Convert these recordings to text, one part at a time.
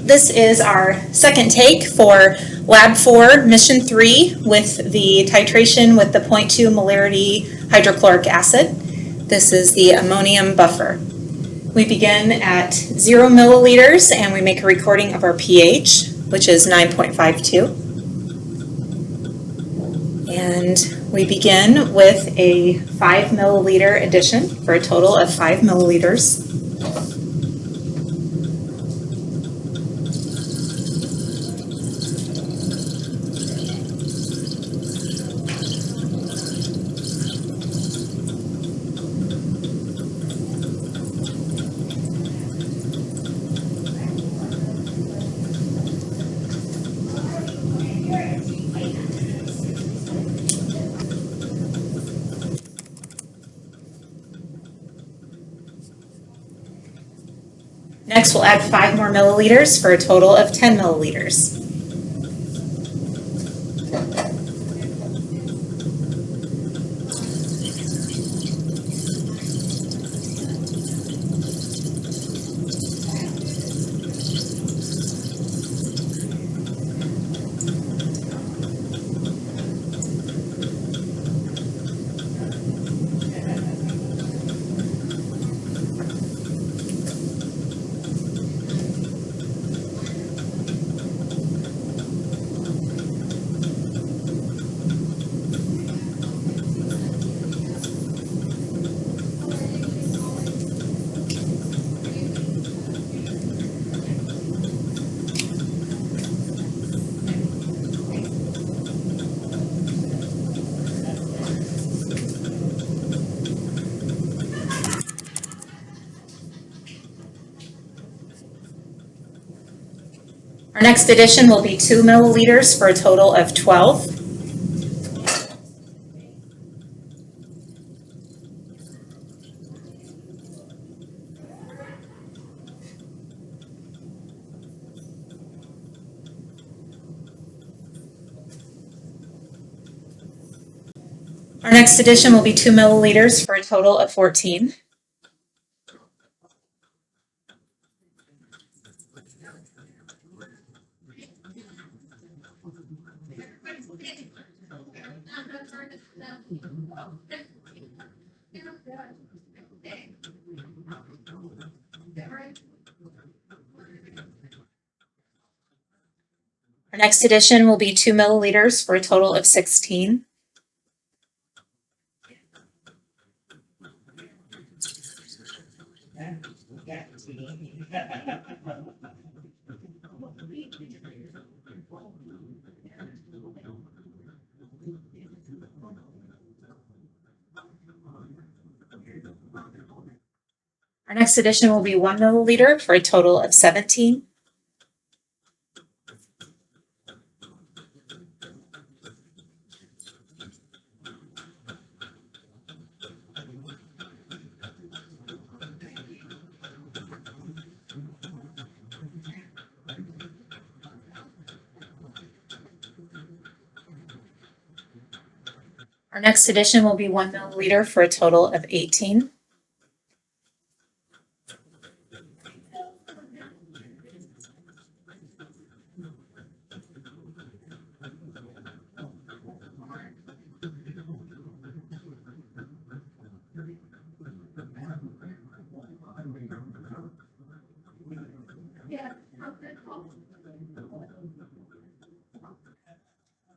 This is our second take for Lab 4, Mission 3 with the titration with the 0.2 molarity hydrochloric acid. This is the ammonium buffer. We begin at 0 milliliters and we make a recording of our pH, which is 9.52. And we begin with a 5 milliliter addition for a total of 5 milliliters. Next, we'll add 5 more milliliters for a total of 10 milliliters. Our next addition will be 2 milliliters for a total of 12. Our next addition will be 2 milliliters for a total of 14. Our next addition will be 2 milliliters for a total of 16. Our next addition will be 1 milliliter for a total of 17. Our next addition will be 1 milliliter for a total of 18.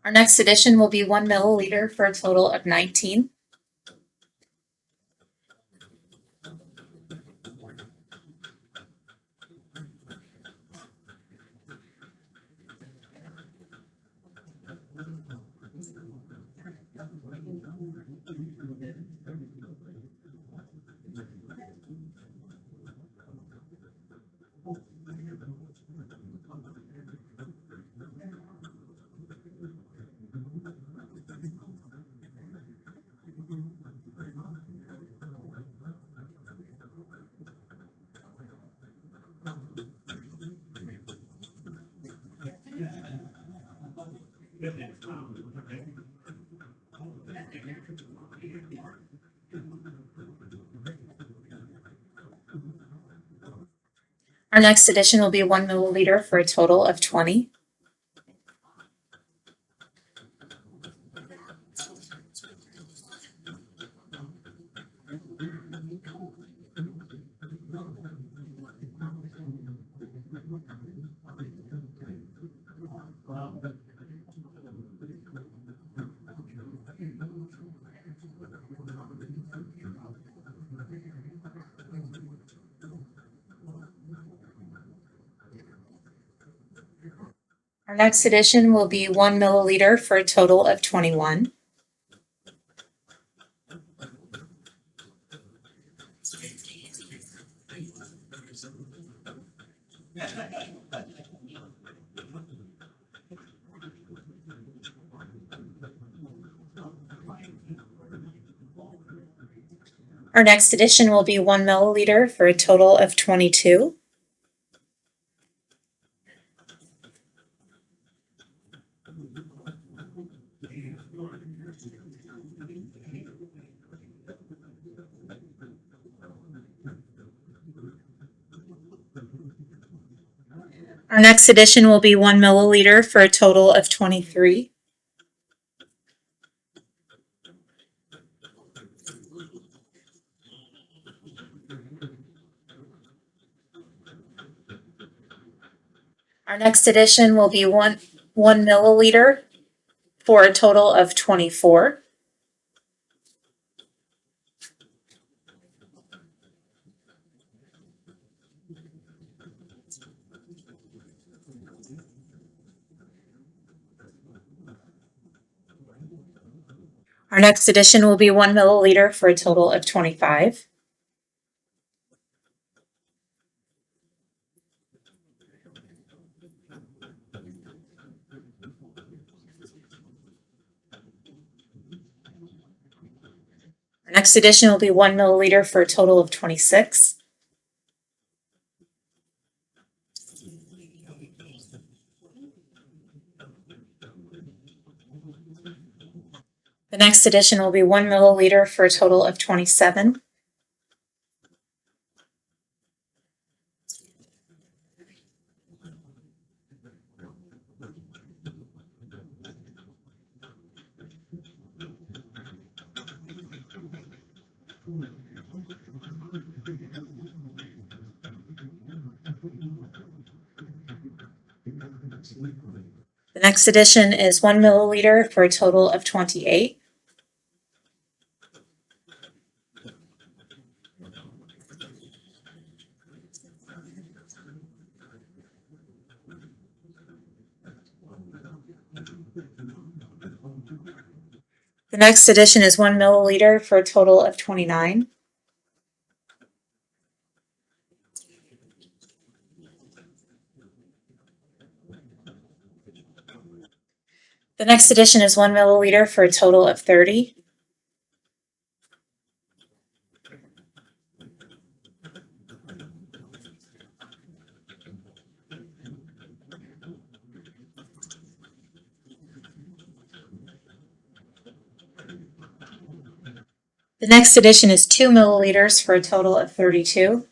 Our next addition will be 1 milliliter for a total of 19. Our next addition will be 1 milliliter for a total of 20. Our next addition will be 1 milliliter for a total of 21. Our next addition will be 1 milliliter for a total of 22. Our next addition will be 1 milliliter for a total of 23. Our next addition will be one milliliter for a total of 24. Our next addition will be 1 milliliter for a total of 25. Our next addition will be 1 milliliter for a total of 26. The next addition will be 1 milliliter for a total of 27. The next addition is 1 milliliter for a total of 28. The next addition is 1 milliliter for a total of 29. The next addition is 1 milliliter for a total of 30. The next addition is 2 milliliters for a total of 32.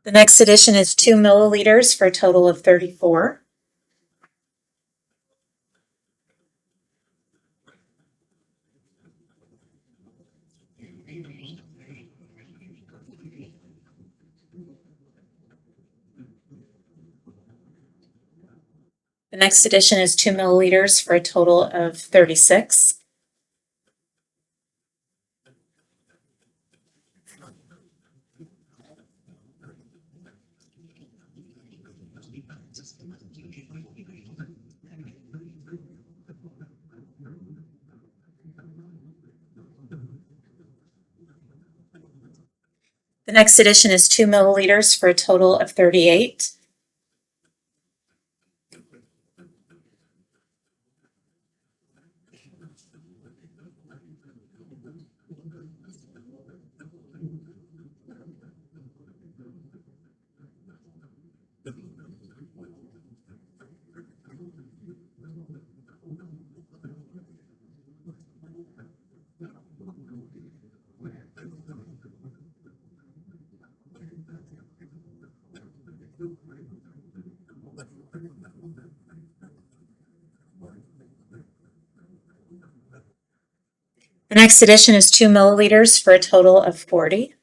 The next addition is 2 milliliters for a total of 34. The next addition is 2 milliliters for a total of 36. The next addition is 2 milliliters for a total of 38. The next addition is 2 milliliters for a total of 40.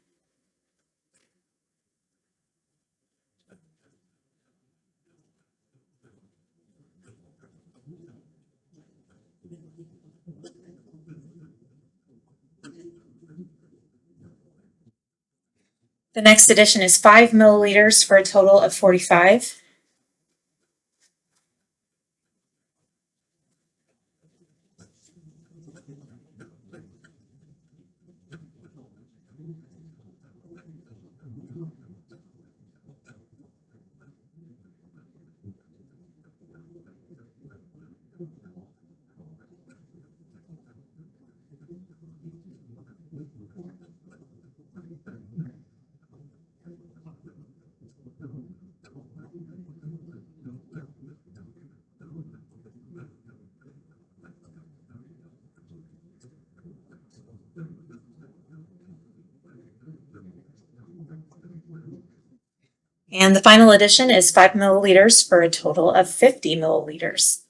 The next addition is 5 milliliters for a total of 45. And the final addition is 5 milliliters for a total of 50 milliliters.